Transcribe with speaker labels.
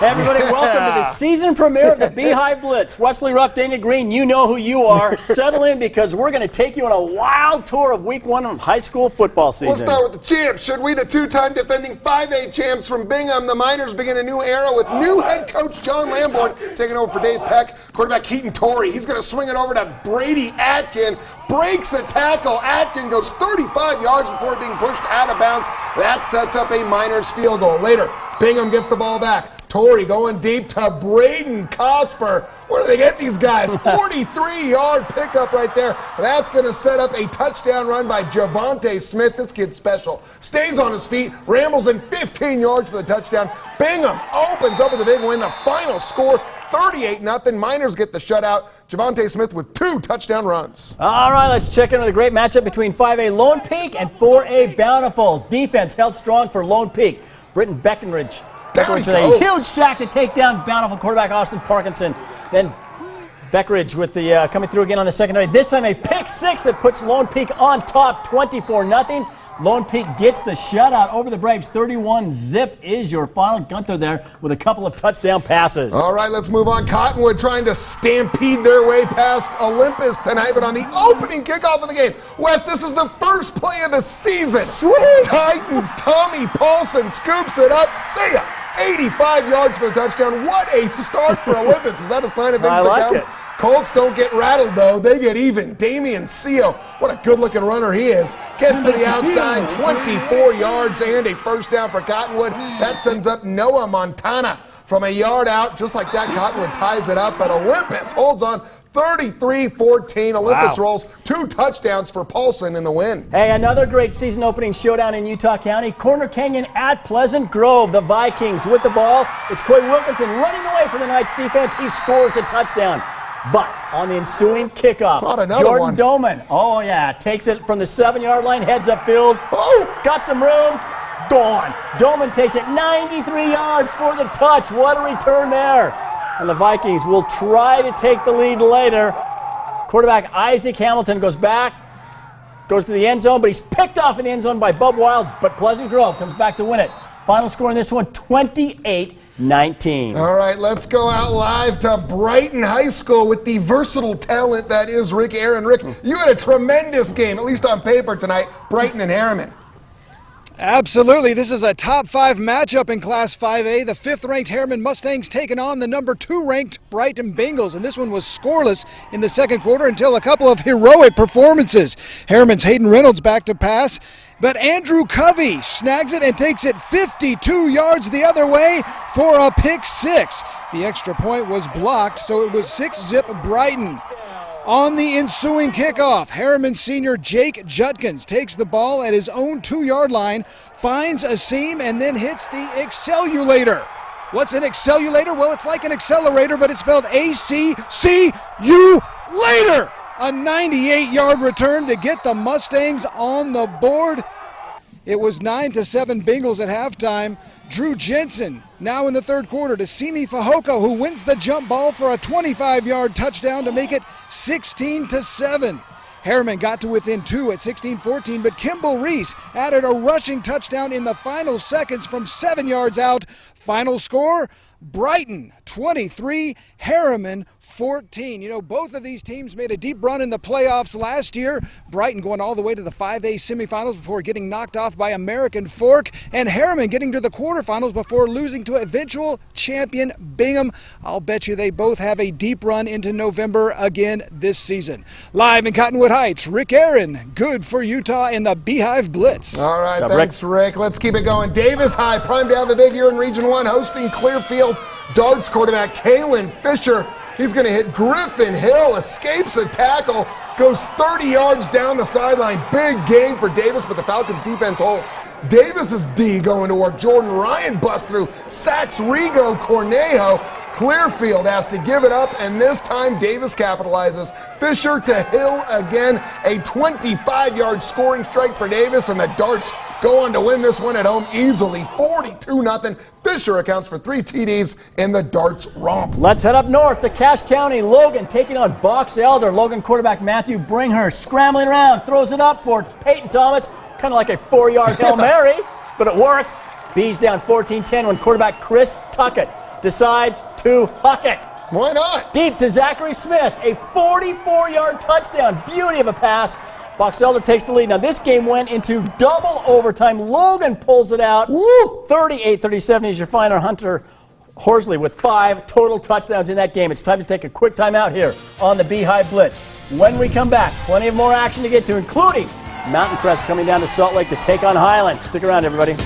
Speaker 1: Hey everybody, welcome to the season premiere of the Beehive Blitz. Wesley Ruff, Dana Green, you know who you are. Settle in because we're going to take you on a wild tour of week 1 of high school football season.
Speaker 2: We'll start with the champs, should we? The two-time defending 5A champs from Bingham. The Miners begin a new era with new head coach John Lamborn taking over for Dave Peck. Quarterback Keaton Torrey, he's going to swing it over to Brady Atkin. Breaks a tackle. Atkin goes 35 yards before being pushed out of bounds. That sets up a Miners field goal. Later, Bingham gets the ball back. Torrey going deep to Braden Cosper. Where do they get these guys? 43-yard pickup right there. That's going to set up a touchdown run by Javonte Smith. This kid's special. Stays on his feet, rambles in 15 yards for the touchdown. Bingham opens up with a big win. The final score, 38-0. Miners get the shutout. Javonte Smith with 2 touchdown runs.
Speaker 1: All right, let's check into the great matchup between 5A Lone Peak and 4A Bountiful. Defense held strong for Lone Peak. Britton Beckenridge with a huge sack to take down Bountiful quarterback Austin Parkinson. Then Beckenridge with the coming through again on the secondary. This time a pick 6 that puts Lone Peak on top, 24-0. Lone Peak gets the shutout over the Braves. 31-zip is your final. Gunther there with a couple of touchdown passes.
Speaker 2: All right, let's move on. Cottonwood trying to stampede their way past Olympus tonight, but on the opening kickoff of the game, Wes, this is the first play of the season.
Speaker 1: Sweet!
Speaker 2: Titans' Tommy Paulson scoops it up. See ya! 85 yards for the touchdown. What a start for Olympus. Is that a sign of things to come? Colts don't get rattled, though. They get even. Damian Seo, what a good-looking runner he is. Gets to the outside, 24 yards and a first down for Cottonwood. That sends up Noah Montana from a yard out. Just like that, Cottonwood ties it up, but Olympus holds on 33-14. Olympus rolls 2 touchdowns for Paulson in the win.
Speaker 1: Hey, another great season opening showdown in Utah County. Corner Canyon at Pleasant Grove. The Vikings with the ball. It's Coy Wilkinson running away from the Knights defense. He scores the touchdown. But on the ensuing kickoff, Jordan Doman, takes it from the 7-yard line, heads upfield. Oh, got some room. Gone. Doman takes it 93 yards for the touch. What a return there. And the Vikings will try to take the lead later. Quarterback Isaac Hamilton goes back, goes to the end zone, but he's picked off in the end zone by Bub Wild, but Pleasant Grove comes back to win it. Final score in this one, 28-19.
Speaker 2: All right, let's go out live to Brighton High School with the versatile talent that is Rick Aaron. Rick, you had a tremendous game, at least on paper tonight, Brighton and Harriman.
Speaker 3: Absolutely. This is a top 5 matchup in Class 5A. The 5th-ranked Harriman Mustangs taking on the number 2-ranked Brighton Bengals. And this one was scoreless in the second quarter until a couple of heroic performances. Harriman's Hayden Reynolds back to pass, but Andrew Covey snags it and takes it 52 yards the other way for a pick 6. The extra point was blocked, so it was 6-zip Brighton. On the ensuing kickoff, Harriman senior Jake Judkins takes the ball at his own 2-yard line, finds a seam, and then hits the accellulator. What's an accellulator? Well, it's like an accelerator, but it's spelled A-C-C-U later. A 98-yard return to get the Mustangs on the board. It was 9-7 Bengals at halftime. Drew Jensen now in the third quarter to Simi Fahoko, who wins the jump ball for a 25-yard touchdown to make it 16-7. Harriman got to within 2 at 16-14, but Kimball Reese added a rushing touchdown in the final seconds from 7 yards out. Final score, Brighton 23, Harriman 14. You know, both of these teams made a deep run in the playoffs last year. Brighton going all the way to the 5A semifinals before getting knocked off by American Fork, and Harriman getting to the quarterfinals before losing to eventual champion Bingham. I'll bet you they both have a deep run into November again this season. Live in Cottonwood Heights, Rick Aaron, good for Utah in the Beehive Blitz.
Speaker 2: All right, thanks, Rick. Let's keep it going. Davis High, primed to have a big year in Region 1, hosting Clearfield. Darts quarterback Kalen Fisher, he's going to hit Griffin Hill, escapes a tackle, goes 30 yards down the sideline. Big gain for Davis, but the Falcons defense holds. Davis's D going to work. Jordan Ryan busts through, sacks Rigo Cornejo. Clearfield has to give it up, and this time Davis capitalizes. Fisher to Hill again, a 25-yard scoring strike for Davis, and the Darts go on to win this one at home easily, 42-0. Fisher accounts for 3 TDs in the Darts romp.
Speaker 1: Let's head up north to Cache County. Logan taking on Box Elder. Logan quarterback Matthew Bringhurst scrambling around, throws it up for Peyton Thomas, kind of like a 4-yard Hail Mary, but it works. Bees down 14-10 when quarterback Chris Tuckett decides to huck it.
Speaker 2: Why not?
Speaker 1: Deep to Zachary Smith, a 44-yard touchdown. Beauty of a pass. Box Elder takes the lead. Now this game went into double overtime. Logan pulls it out. 38-37 is your final. Hunter Horsley with 5 total touchdowns in that game. It's time to take a quick timeout here on the Beehive Blitz. When we come back, plenty of more action to get to, including Mountain Crest coming down to Salt Lake to take on Highland. Stick around, everybody.